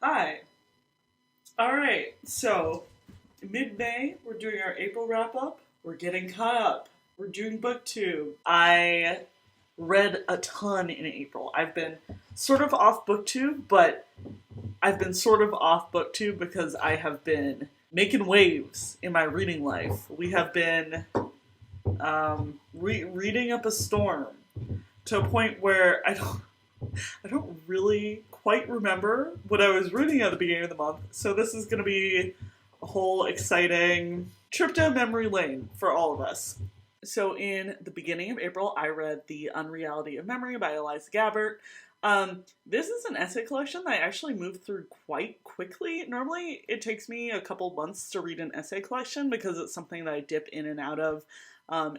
Hi. Alright, so mid-May, we're doing our April wrap-up. We're getting caught up. We're doing booktube. I read a ton in April. I've been sort of off booktube, but I've been sort of off booktube because I have been making waves in my reading life. We have been reading up a storm to a point where I don't really quite remember what I was reading at the beginning of the month, so this is going to be a whole exciting trip down memory lane for all of us. So in the beginning of April, I read The Unreality of Memory by Elisa Gabbert. This is an essay collection that I actually moved through quite quickly. Normally, it takes me a couple months to read an essay collection because it's something that I dip in and out of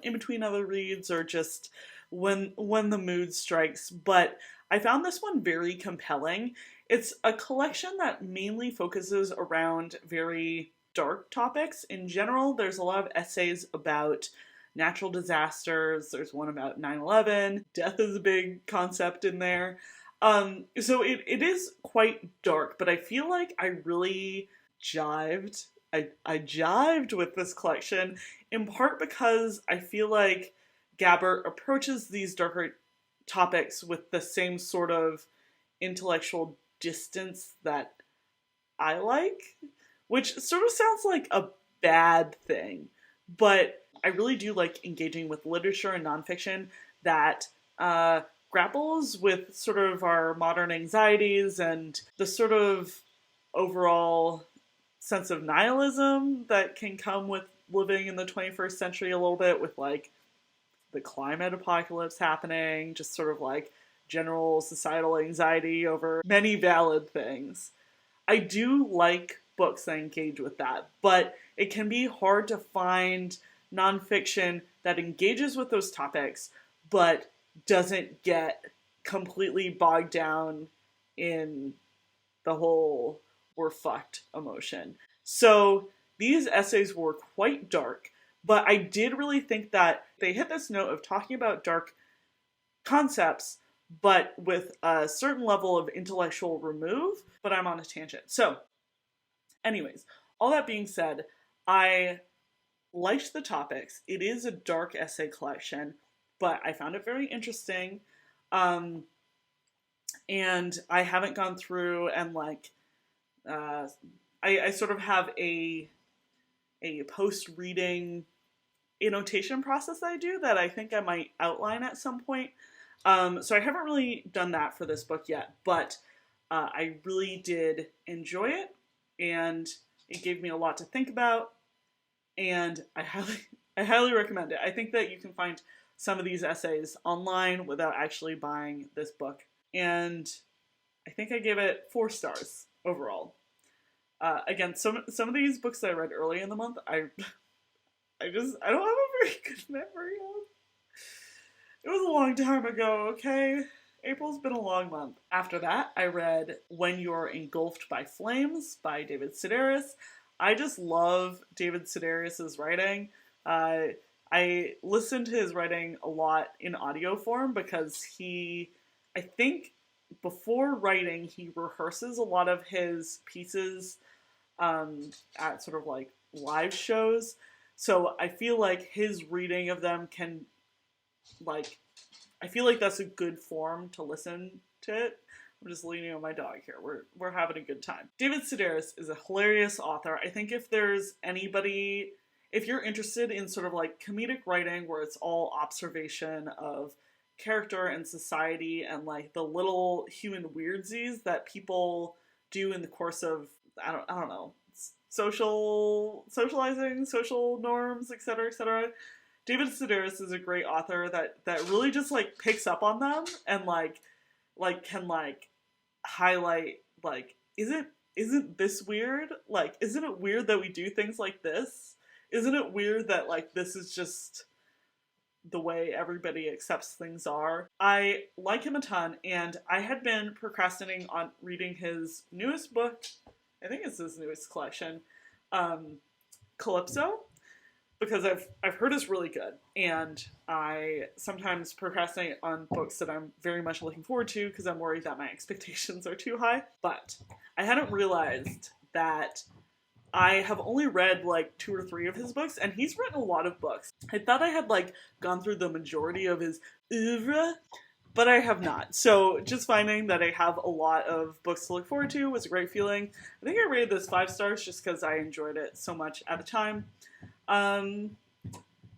in between other reads or just when the mood strikes. But I found this one very compelling. It's a collection that mainly focuses around very dark topics. In general, there's a lot of essays about natural disasters. There's one about 9/11. Death is a big concept in there. So it is quite dark, but I feel like I really jived. I jived with this collection, in part because I feel like Gabbert approaches these darker topics with the same sort of intellectual distance that I like, which sort of sounds like a bad thing, but I really do like engaging with literature and nonfiction that grapples with sort of our modern anxieties and the sort of overall sense of nihilism that can come with living in the 21st century a little bit, with like the climate apocalypse happening, just sort of like general societal anxiety over many valid things. I do like books that engage with that, but it can be hard to find nonfiction that engages with those topics but doesn't get completely bogged down in the whole we're fucked emotion. So these essays were quite dark, but I did really think that they hit this note of talking about dark concepts, but with a certain level of intellectual remove. But I'm on a tangent. So, anyways, all that being said, I liked the topics. It is a dark essay collection, but I found it very interesting. And I haven't gone through and like, I sort of have a post-reading annotation process that I do that I think I might outline at some point. So I haven't really done that for this book yet, but I really did enjoy it, and it gave me a lot to think about, and I highly recommend it. I think that you can find some of these essays online without actually buying this book, and I think I gave it 4 stars overall. Again, some of these books that I read early in the month, I don't have a very good memory of. It was a long time ago, okay? April's been a long month. After that, I read When You're Engulfed by Flames by David Sedaris. I just love David Sedaris' writing. I listen to his writing a lot in audio form because I think before writing, he rehearses a lot of his pieces at sort of like live shows. So I feel like his reading of them can, like, I feel like that's a good form to listen to it. I'm just leaning on my dog here. We're having a good time. David Sedaris is a hilarious author. I think if there's anybody, if you're interested in sort of like comedic writing where it's all observation of character and society and like the little human weirdsies that people do in the course of, I don't know, socializing, social norms, etc., etc. David Sedaris is a great author that really just like picks up on them and like can like highlight like, isn't this weird? Like, isn't it weird that we do things like this? Isn't it weird that like this is just the way everybody accepts things are? I like him a ton, and I had been procrastinating on reading his newest book. I think it's his newest collection, Calypso. because I've heard it's really good, and I sometimes procrastinate on books that I'm very much looking forward to because I'm worried that my expectations are too high. But I hadn't realized that I have only read like 2 or 3 of his books, and he's written a lot of books. I thought I had like gone through the majority of his oeuvre, but I have not. So just finding that I have a lot of books to look forward to was a great feeling. I think I rated this 5 stars just because I enjoyed it so much at the time.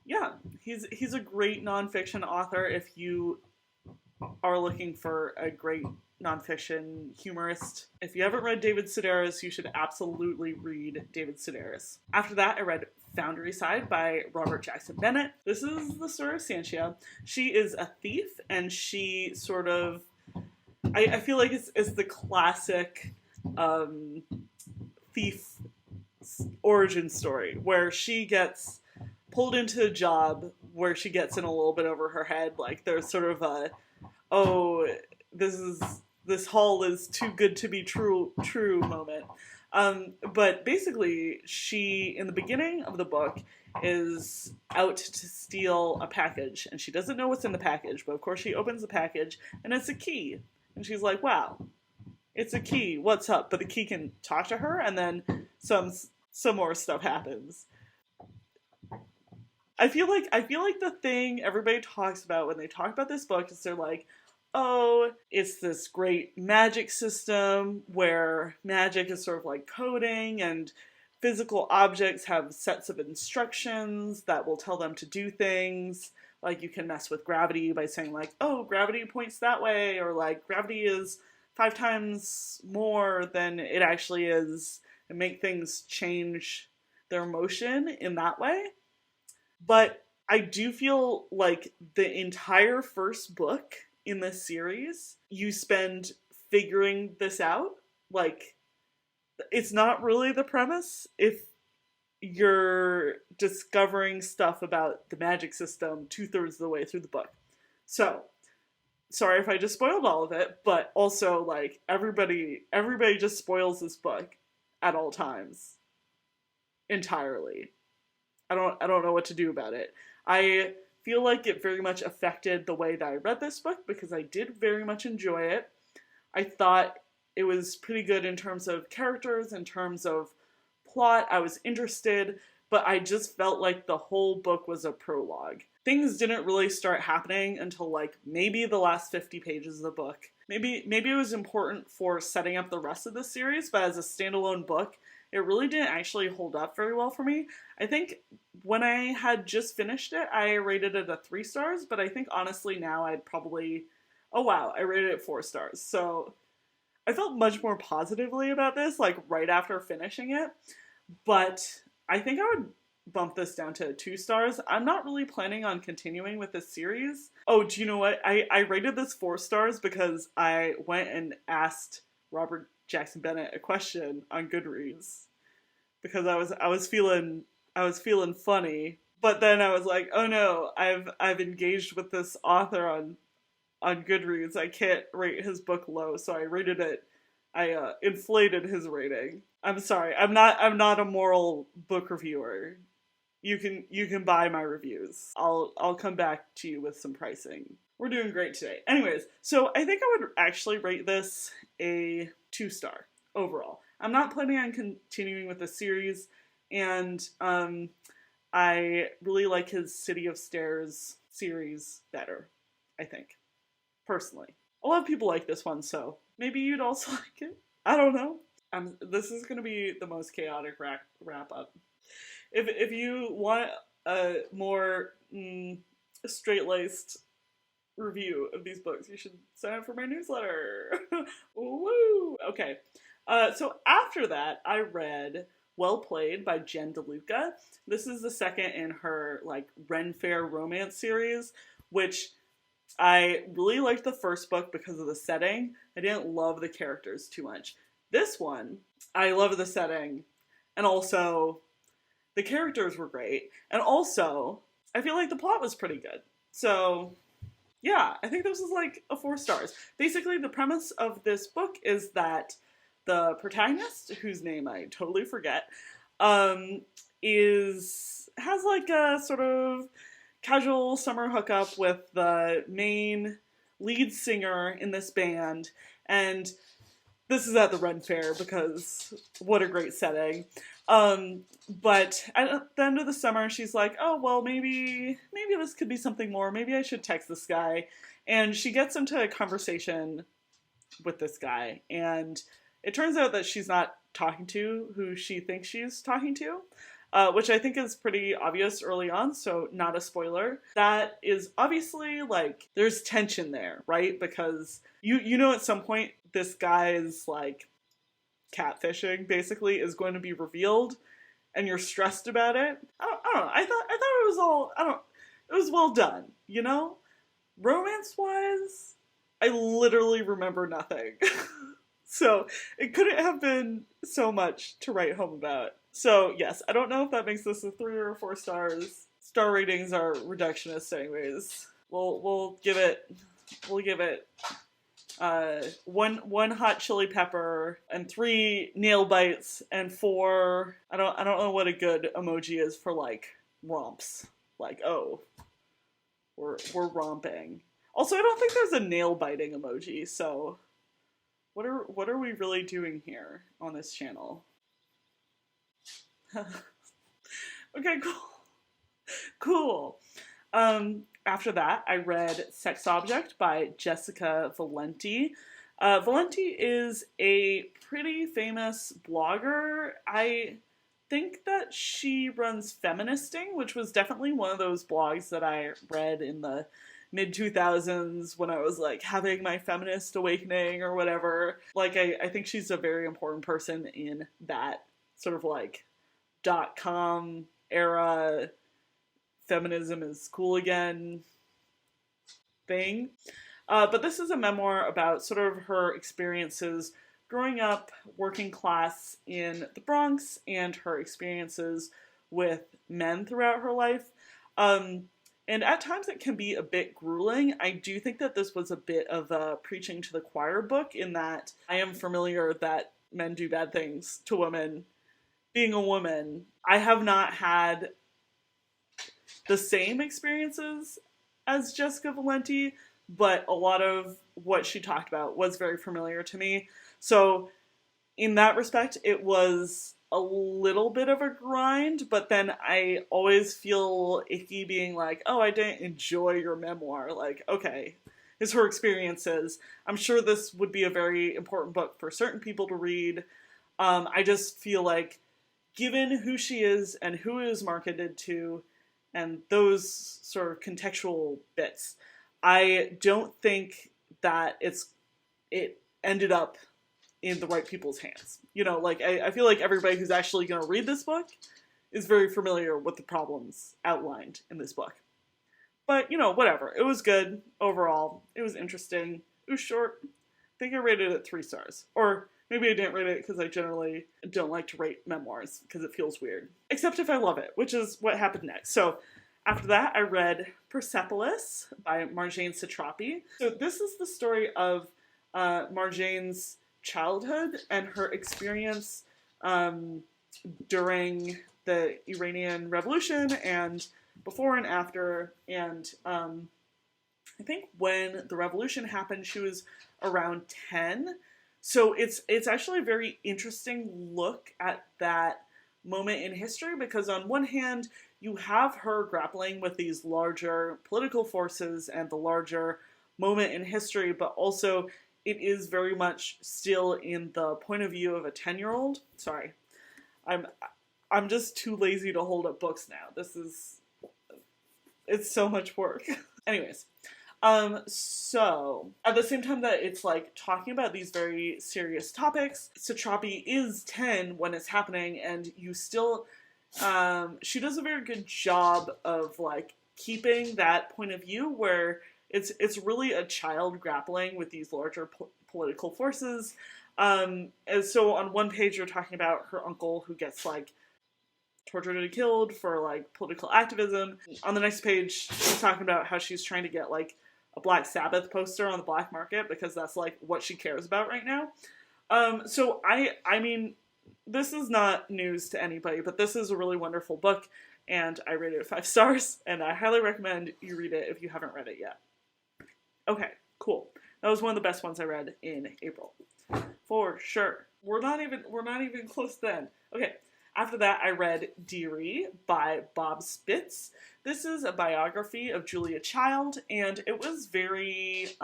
Yeah, he's a great nonfiction author if you are looking for a great nonfiction humorist. If you haven't read David Sedaris, you should absolutely read David Sedaris. After that, I read Foundryside by Robert Jackson Bennet. This is the story of Santia. She is a thief, and she sort of... I feel like it's the classic thief origin story, where she gets pulled into a job where she gets in a little bit over her head. Like, there's sort of a, oh, this haul is too good to be true moment. But basically, she, in the beginning of the book, is out to steal a package, and she doesn't know what's in the package, but of course she opens the package, and it's a key. And she's like, wow, it's a key, what's up? But the key can talk to her, and then some more stuff happens. I feel like the thing everybody talks about when they talk about this book is they're like, oh, it's this great magic system where magic is sort of like coding, and physical objects have sets of instructions that will tell them to do things. Like, you can mess with gravity by saying like, oh, gravity points that way, or like, gravity is 5 times more than it actually is, and make things change their motion in that way. But I do feel like the entire first book in this series, you spend figuring this out. Like, it's not really the premise if you're discovering stuff about the magic system 2/3 of the way through the book. So, sorry if I just spoiled all of it, but also, like, everybody just spoils this book at all times. Entirely. I don't know what to do about it. I feel like it very much affected the way that I read this book, because I did very much enjoy it. I thought it was pretty good in terms of characters, in terms of plot. I was interested, but I just felt like the whole book was a prologue. Things didn't really start happening until like maybe the last 50 pages of the book. Maybe it was important for setting up the rest of the series, but as a standalone book, it really didn't actually hold up very well for me. I think when I had just finished it, I rated it a 3 stars, but I think honestly now I'd probably, oh wow, I rated it 4 stars. So I felt much more positively about this, like right after finishing it, but I think I would bump this down to 2 stars. I'm not really planning on continuing with this series. Oh, do you know what? I rated this 4 stars because I went and asked Robert Jackson Bennet a question on Goodreads, because I was feeling funny, but then I was like, oh no, I've engaged with this author on Goodreads. I can't rate his book low, so I rated it. I inflated his rating. I'm sorry, I'm not a moral book reviewer. You can buy my reviews. I'll come back to you with some pricing. We're doing great today. Anyways, so I think I would actually rate this a 2 star overall. I'm not planning on continuing with the series, and I really like his City of Stairs series better, I think, personally. A lot of people like this one, so maybe you'd also like it. I don't know. This is going to be the most chaotic wrap up. If you want a more straight-laced review of these books, you should sign up for my newsletter. Woo! Okay. So after that, I read Well Played by Jen DeLuca. This is the second in her like Ren Fair romance series, which I really liked the first book because of the setting. I didn't love the characters too much. This one, I love the setting, and also the characters were great, and also I feel like the plot was pretty good. So yeah, I think this is like a 4 stars. Basically, the premise of this book is that the protagonist, whose name I totally forget, has like a sort of casual summer hookup with the main lead singer in this band, and this is at the Ren Fair because what a great setting. But at the end of the summer, she's like, oh, well, maybe this could be something more. Maybe I should text this guy. And she gets into a conversation with this guy. And it turns out that she's not talking to who she thinks she's talking to, which I think is pretty obvious early on, so not a spoiler. That is obviously, like, there's tension there, right? Because you know at some point this guy's, like, catfishing, basically, is going to be revealed, and you're stressed about it. I don't know. I thought it was all, it was well done, you know? Romance-wise, I literally remember nothing. So, it couldn't have been so much to write home about. So, yes, I don't know if that makes this a 3 or 4 stars. Star ratings are reductionist anyways. We'll give it one hot chili pepper and 3 nail bites and 4, I don't know what a good emoji is for, like, romps. Like, oh, we're romping. Also, I don't think there's a nail biting emoji, so what are we really doing here on this channel? Okay, cool. After that, I read Sex Object by Jessica Valenti. Valenti is a pretty famous blogger. I think that she runs Feministing, which was definitely one of those blogs that I read in the mid-2000s when I was, like, having my feminist awakening or whatever. Like, I think she's a very important person in that sort of, like, .com era feminism is cool again thing. But this is a memoir about sort of her experiences growing up working class in the Bronx and her experiences with men throughout her life. And at times it can be a bit grueling. I do think that this was a bit of a preaching to the choir book in that I am familiar that men do bad things to women. Being a woman, I have not had the same experiences as Jessica Valenti, but a lot of what she talked about was very familiar to me. So in that respect, it was a little bit of a grind, but then I always feel icky being like, oh, I didn't enjoy your memoir. Like, okay, it's her experiences. I'm sure this would be a very important book for certain people to read. I just feel like, given who she is and who it is marketed to, and those sort of contextual bits, I don't think that it ended up in the right people's hands. You know, like, I feel like everybody who's actually going to read this book is very familiar with the problems outlined in this book. But, you know, whatever. It was good overall. It was interesting. It was short. I think I rated it 3 stars. Or maybe I didn't rate it because I generally don't like to rate memoirs because it feels weird. Except if I love it, which is what happened next. So after that, I read Persepolis by Marjane Satrapi. So this is the story of Marjane's childhood and her experience during the Iranian Revolution and before and after. And I think when the revolution happened, she was around 10. So it's actually a very interesting look at that moment in history, because on one hand, you have her grappling with these larger political forces and the larger moment in history, but also it is very much still in the point of view of a 10-year-old. Sorry. I'm just too lazy to hold up books now. It's so much work. Anyways. So, at the same time that it's, like, talking about these very serious topics, Satrapi is 10 when it's happening, and you still, she does a very good job of, like, keeping that point of view where it's really a child grappling with these larger political forces. And so on one page you're talking about her uncle who gets, like, tortured and killed for, like, political activism. On the next page, she's talking about how she's trying to get, like, a Black Sabbath poster on the black market because that's, like, what she cares about right now. So I mean, this is not news to anybody, but this is a really wonderful book, and I rated it 5 stars, and I highly recommend you read it if you haven't read it yet. Okay, cool. That was one of the best ones I read in April. For sure. We're not even close then. Okay. After that, I read Dearie by Bob Spitz. This is a biography of Julia Child, and it was very, it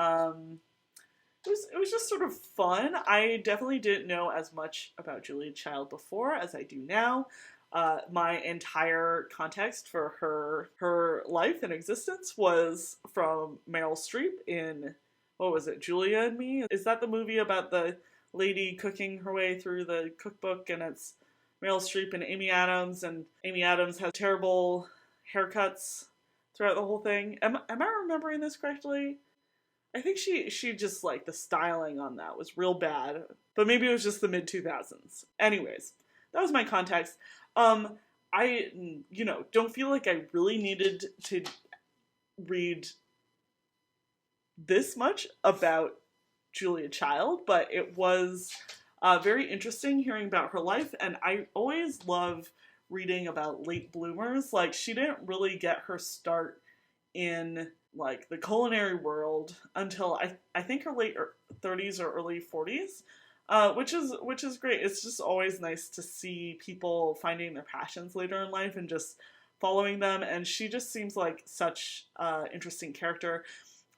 was just sort of fun. I definitely didn't know as much about Julia Child before as I do now. My entire context for her life and existence was from Meryl Streep in, what was it, Julia and Me? Is that the movie about the lady cooking her way through the cookbook, and it's Meryl Streep and Amy Adams has terrible haircuts throughout the whole thing. Am I remembering this correctly? I think she just, like, the styling on that was real bad, but maybe it was just the mid-2000s. Anyways, that was my context. I, don't feel like I really needed to read this much about Julia Child, but it was very interesting hearing about her life, and I always love reading about late bloomers. Like, she didn't really get her start in, like, the culinary world until I think her late 30s or early 40s, which is great. It's just always nice to see people finding their passions later in life and just following them, and she just seems like such an interesting character.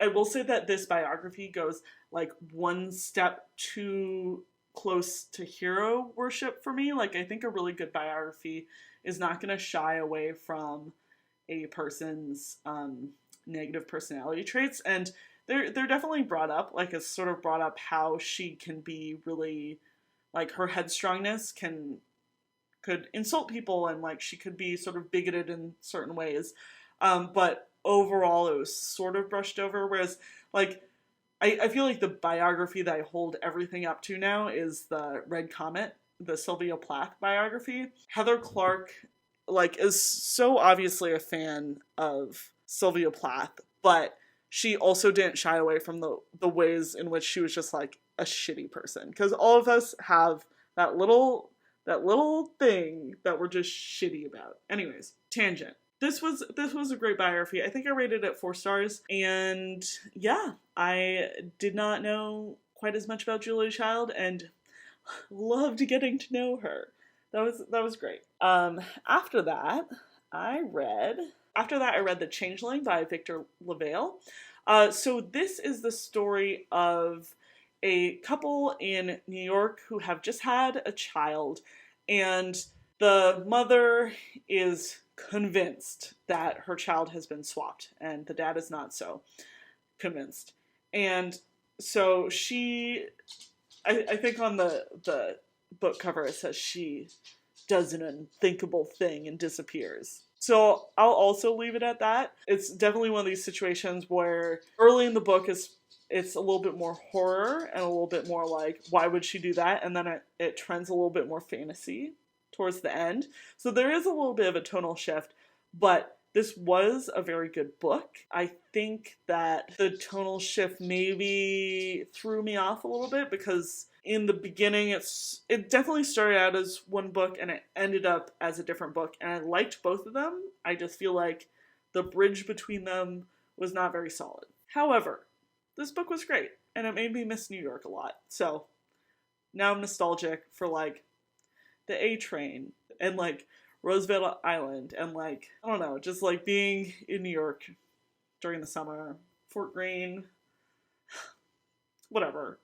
I will say that this biography goes, like, one step too close to hero worship for me. Like, I think a really good biography is not going to shy away from a person's negative personality traits, and they're definitely brought up, like, it's sort of brought up how she can be really, like, her headstrongness could insult people, and, like, she could be sort of bigoted in certain ways, but overall it was sort of brushed over, whereas, like, I feel like the biography that I hold everything up to now is the Red Comet, the Sylvia Plath biography. Heather Clark, like, is so obviously a fan of Sylvia Plath, but she also didn't shy away from the ways in which she was just, like, a shitty person. Because all of us have that little thing that we're just shitty about. Anyways, tangent. This was a great biography. I think I rated it 4 stars, and yeah, I did not know quite as much about Julia Child, and loved getting to know her. That was great. After that, I read The Changeling by Victor LaValle. So this is the story of a couple in New York who have just had a child, and the mother is convinced that her child has been swapped, and the dad is not so convinced. And so I think on the book cover it says she does an unthinkable thing and disappears. So I'll also leave it at that. It's definitely one of these situations where early in the book it's a little bit more horror and a little bit more like, why would she do that? And then it trends a little bit more fantasy towards the end. So there is a little bit of a tonal shift, but this was a very good book. I think that the tonal shift maybe threw me off a little bit because in the beginning it definitely started out as one book and it ended up as a different book, and I liked both of them. I just feel like the bridge between them was not very solid. However, this book was great and it made me miss New York a lot. So now I'm nostalgic for, like, the A Train and, like, Roosevelt Island and, like, I don't know, just, like, being in New York during the summer, Fort Greene, whatever.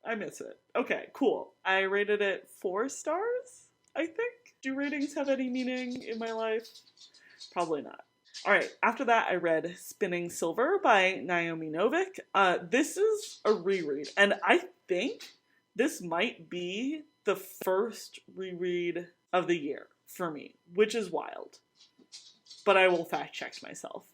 I miss it. Okay, cool. I rated it 4 stars, I think. Do ratings have any meaning in my life? Probably not. Alright, after that I read Spinning Silver by Naomi Novik. This is a reread, and I think this might be the first reread of the year for me, which is wild. But I will fact check myself.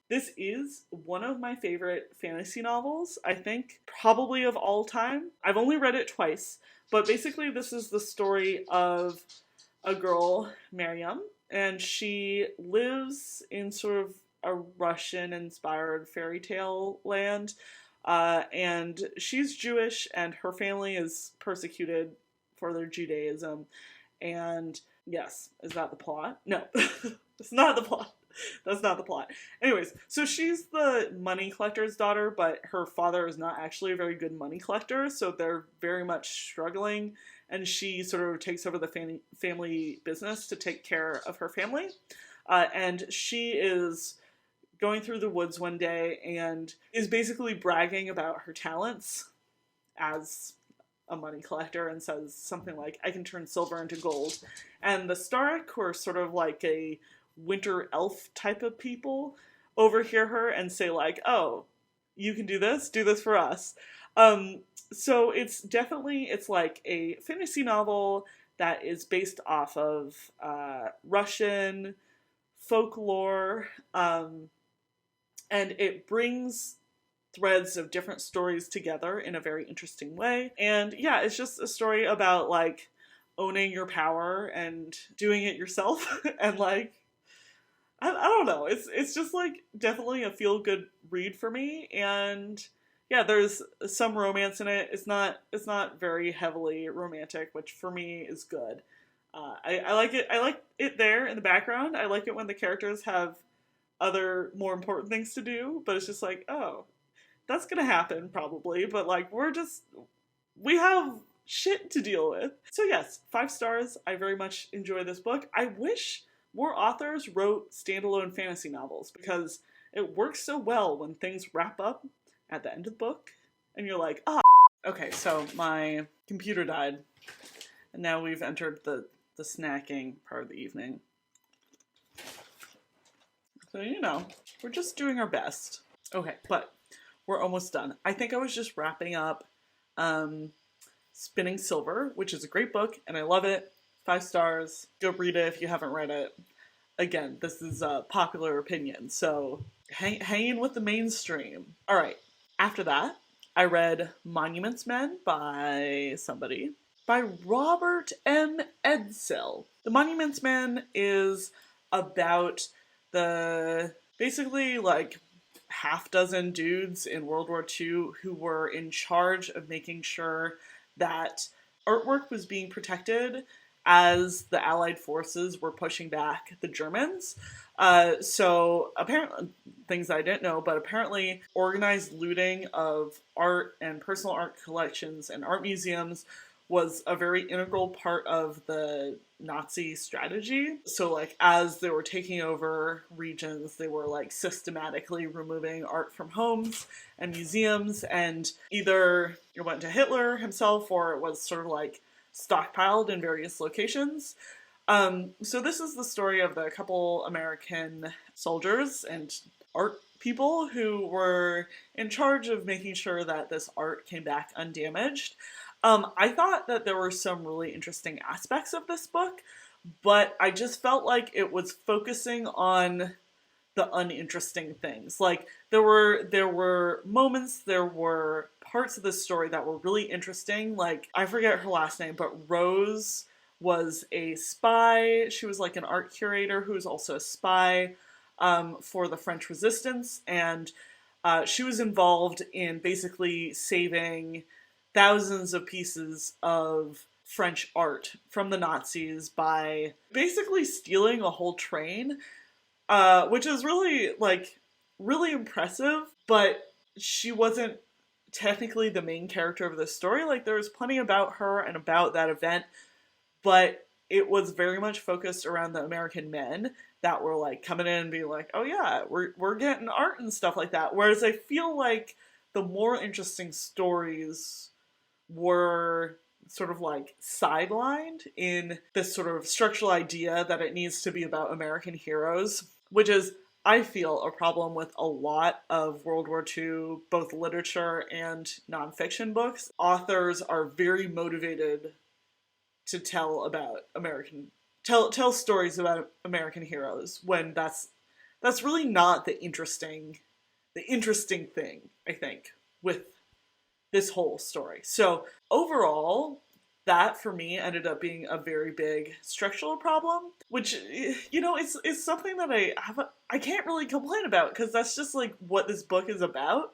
This is one of my favorite fantasy novels, I think, probably of all time. I've only read it twice, but basically this is the story of a girl, Miriam, and she lives in sort of a Russian-inspired fairy tale land, and she's Jewish, and her family is persecuted for their Judaism. And yes, is that the plot? No, it's not the plot. That's not the plot. Anyways, so she's the money collector's daughter, but her father is not actually a very good money collector, so they're very much struggling, and she sort of takes over the family business to take care of her family. And she is going through the woods one day and is basically bragging about her talents as a money collector and says something like, I can turn silver into gold. And the Stark, who are sort of like a winter elf type of people, overhear her and say like, oh, you can do this for us. So it's like a fantasy novel that is based off of Russian folklore, and it brings threads of different stories together in a very interesting way. And yeah, it's just a story about like owning your power and doing it yourself. And like, I don't know, it's just like definitely a feel-good read for me. And yeah, there's some romance in it. It's not very heavily romantic, which for me is good. I like it. I like it there in the background. I like it when the characters have other more important things to do, but it's just like, oh, that's gonna happen probably, but like we have shit to deal with. So yes, 5 stars. I very much enjoy this book. I wish more authors wrote standalone fantasy novels, because it works so well when things wrap up at the end of the book and you're like, ah. Okay, so my computer died and now we've entered the snacking part of the evening. So, you know, we're just doing our best. Okay, but we're almost done. I think I was just wrapping up Spinning Silver, which is a great book and I love it. 5 stars. Go read it if you haven't read it. Again, this is a popular opinion, so hanging with the mainstream. All right, after that, I read Monuments Men by Robert M. Edsel. The Monuments Men is about the basically like half dozen dudes in World War II who were in charge of making sure that artwork was being protected as the Allied forces were pushing back the Germans. So apparently, things I didn't know, but apparently organized looting of art and personal art collections and art museums was a very integral part of the Nazi strategy. So like as they were taking over regions, they were like systematically removing art from homes and museums, and either it went to Hitler himself or it was sort of like stockpiled in various locations. So this is the story of the couple American soldiers and art people who were in charge of making sure that this art came back undamaged. I thought that there were some really interesting aspects of this book, but I just felt like it was focusing on the uninteresting things. Like there were moments, there were parts of the story that were really interesting. Like I forget her last name, but Rose was a spy. She was like an art curator who was also a spy for the French Resistance, and she was involved in basically saving thousands of pieces of French art from the Nazis by basically stealing a whole train, which is really impressive, but she wasn't technically the main character of the story. Like there was plenty about her and about that event, but it was very much focused around the American men that were like coming in and being like, oh yeah, we're getting art and stuff like that. Whereas I feel like the more interesting stories were sort of like sidelined in this sort of structural idea that it needs to be about American heroes, which is, I feel, a problem with a lot of World War II, both literature and nonfiction books. Authors are very motivated to tell stories about American heroes when that's really not the interesting thing, I think, with this whole story. So overall, that for me ended up being a very big structural problem, which, you know, it's something that I can't really complain about, because that's just like what this book is about.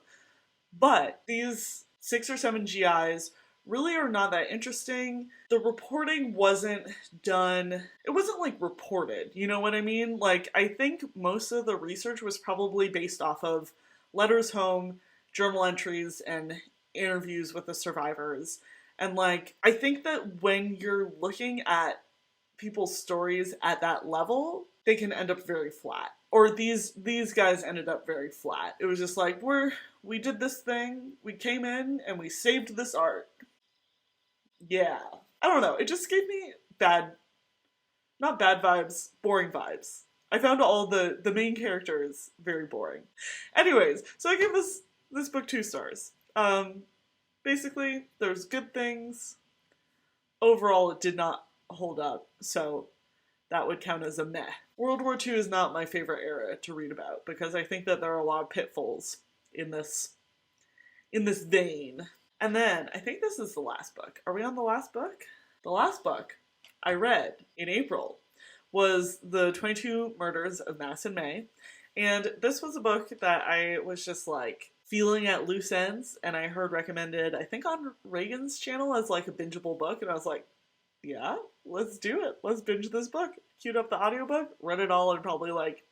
But these 6 or 7 GIs really are not that interesting. The reporting wasn't done, it wasn't like reported, you know what I mean? Like, I think most of the research was probably based off of letters home, journal entries, and interviews with the survivors. And like, I think that when you're looking at people's stories at that level, they can end up very flat. Or these guys ended up very flat. It was just like, we did this thing, we came in and we saved this art. Yeah. I don't know. It just gave me not bad vibes, boring vibes. I found all the main characters very boring. Anyways, so I gave this book 2 stars. Basically, there's good things. Overall, it did not hold up, so that would count as a meh. World War II is not my favorite era to read about, because I think that there are a lot of pitfalls in this vein. And then, I think this is the last book. Are we on the last book? The last book I read in April was the 22 Murders of Madison May. And this was a book that I was just like feeling at loose ends, and I heard recommended, I think on Reagan's channel, as like a bingeable book, and I was like, yeah, let's do it. Let's binge this book. Queued up the audiobook, read it all in probably like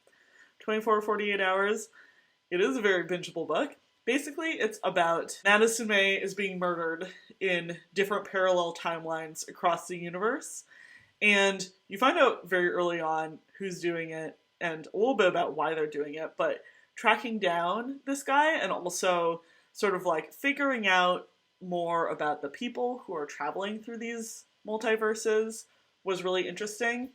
24 or 48 hours. It is a very bingeable book. Basically, it's about Madison May is being murdered in different parallel timelines across the universe. And you find out very early on who's doing it and a little bit about why they're doing it, but tracking down this guy and also sort of like figuring out more about the people who are traveling through these multiverses was really interesting.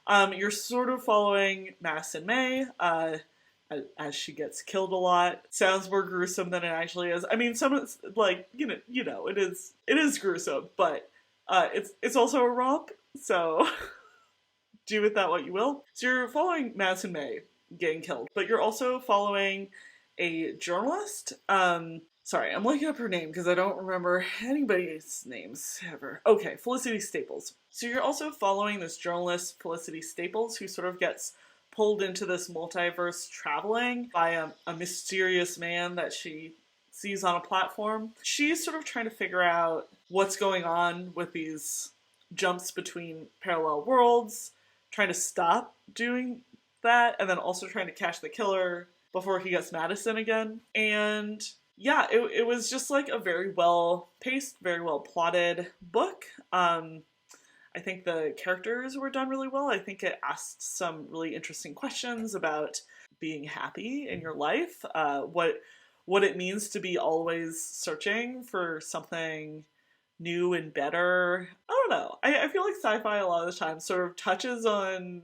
You're sort of following Madison May as she gets killed a lot. Sounds more gruesome than it actually is. I mean, some of it's like, you know, it is gruesome, but it's also a romp, so do with that what you will. So you're following Madison May getting killed, but you're also following a journalist. Sorry, I'm looking up her name because I don't remember anybody's names ever. Okay, Felicity Staples. So you're also following this journalist, Felicity Staples, who sort of gets pulled into this multiverse traveling by a mysterious man that she sees on a platform. She's sort of trying to figure out what's going on with these jumps between parallel worlds, trying to stop doing that, and then also trying to catch the killer before he gets Madison again. And yeah, it was just like a very well paced, very well plotted book. I think the characters were done really well. I think it asked some really interesting questions about being happy in your life, what it means to be always searching for something new and better. I don't know. I feel like sci-fi a lot of the time sort of touches on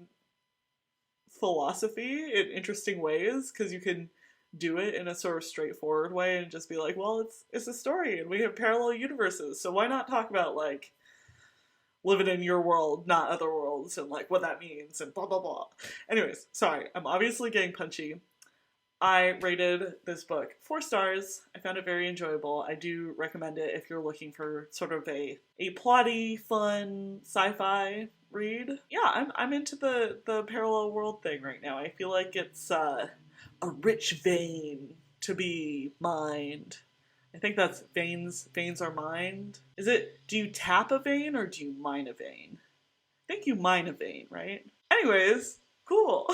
philosophy in interesting ways, because you can do it in a sort of straightforward way and just be like, well, it's a story and we have parallel universes, so why not talk about like living in your world, not other worlds, and like what that means and blah blah blah. Anyways, sorry, I'm obviously getting punchy. I rated this book 4 stars. I found it very enjoyable. I do recommend it if you're looking for sort of a plotty, fun sci-fi read. Yeah, I'm into the parallel world thing right now. I feel like it's a rich vein to be mined. I think that's veins are mined. Do you tap a vein or do you mine a vein? I think you mine a vein, right? Anyways, cool.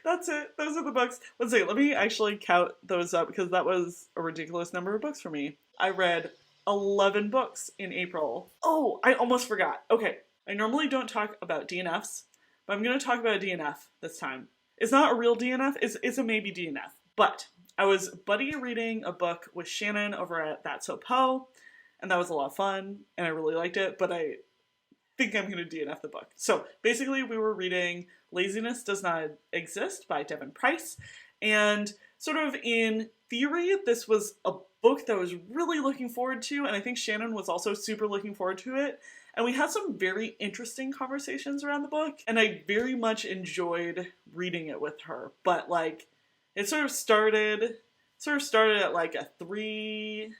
That's it. Those are the books. Let's see, let me actually count those up because that was a ridiculous number of books for me. I read 11 books in April. Oh, I almost forgot. Okay, I normally don't talk about DNFs, but I'm going to talk about a DNF this time. It's not a real DNF, it's a maybe DNF. But I was buddy reading a book with Shannon over at That's So Poe, and that was a lot of fun, and I really liked it, but I think I'm going to DNF the book. So basically we were reading Laziness Does Not Exist by Devon Price, and sort of in theory, this was a book that I was really looking forward to, and I think Shannon was also super looking forward to it, and we had some very interesting conversations around the book, and I very much enjoyed reading it with her, but like, it sort of started at like a 3,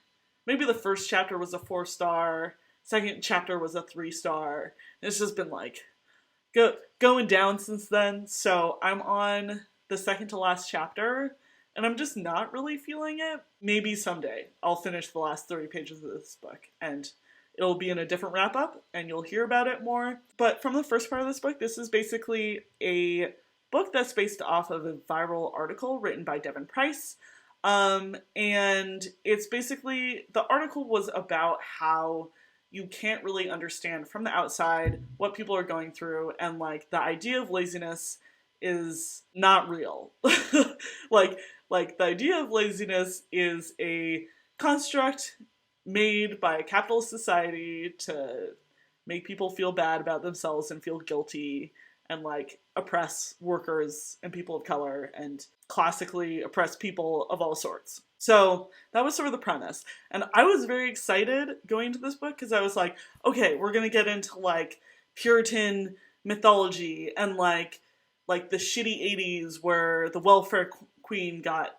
maybe the first chapter was a 4-star, second chapter was a 3-star. It's just been like going down since then. So I'm on the second to last chapter. and I'm just not really feeling it. Maybe someday I'll finish the last 30 pages of this book, and it'll be in a different wrap-up, and you'll hear about it more. But from the first part of this book, this is basically a book that's based off of a viral article written by Devon Price. And it's basically, the article was about how you can't really understand from the outside what people are going through, and like the idea of laziness is not real. like the idea of laziness is a construct made by a capitalist society to make people feel bad about themselves and feel guilty and like oppress workers and people of color and classically oppress people of all sorts. So that was sort of the premise. And I was very excited going into this book because I was like, okay, we're going to get into like Puritan mythology and like the shitty 80s where the welfare queen got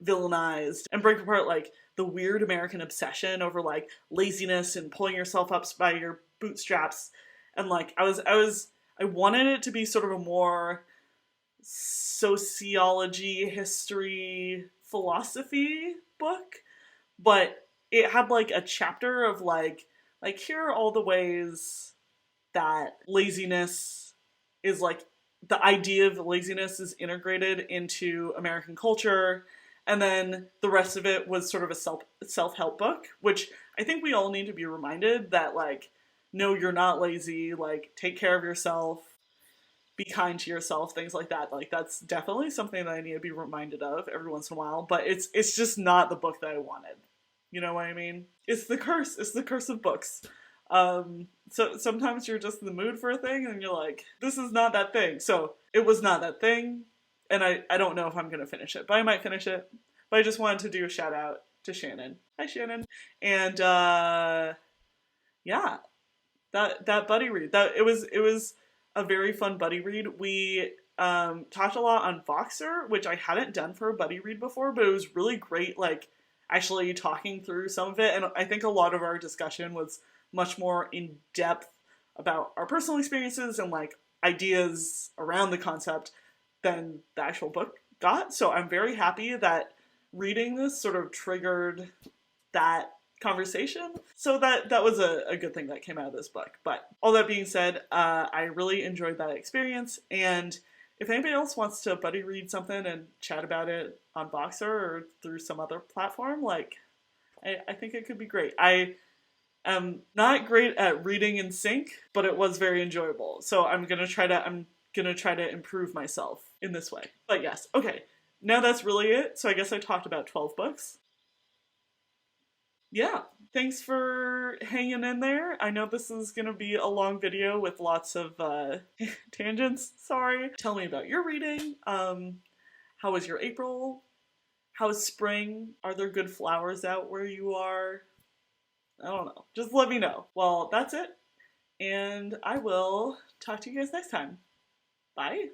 villainized, and break apart like the weird American obsession over like laziness and pulling yourself up by your bootstraps. And like I wanted it to be sort of a more sociology, history, philosophy book, but it had like a chapter of like here are all the ways that laziness is like, the idea of laziness is integrated into American culture. And then the rest of it was sort of a self-help book, which I think we all need to be reminded that, like, no, you're not lazy, like, take care of yourself, be kind to yourself, things like that. Like, that's definitely something that I need to be reminded of every once in a while, but it's just not the book that I wanted. You know what I mean? It's the curse of books. So sometimes you're just in the mood for a thing and you're like, this is not that thing. So it was not that thing. And I don't know if I'm going to finish it, but I might finish it. But I just wanted to do a shout out to Shannon. Hi, Shannon. And, yeah, that buddy read, it was a very fun buddy read. We, talked a lot on Voxer, which I hadn't done for a buddy read before, but it was really great, like, actually talking through some of it. And I think a lot of our discussion was much more in depth about our personal experiences and like ideas around the concept than the actual book got. So I'm very happy that reading this sort of triggered that conversation. So that was a good thing that came out of this book. But all that being said, I really enjoyed that experience. And if anybody else wants to buddy read something and chat about it on Voxer or through some other platform, like, I think it could be great. I am not great at reading in sync, but it was very enjoyable. So I'm gonna try to improve myself in this way. But yes, okay. Now that's really it. So I guess I talked about 12 books. Yeah, thanks for hanging in there. I know this is gonna be a long video with lots of tangents. Sorry. Tell me about your reading. How was your April? How's spring? Are there good flowers out where you are? I don't know. Just let me know. Well, that's it. And I will talk to you guys next time. Bye.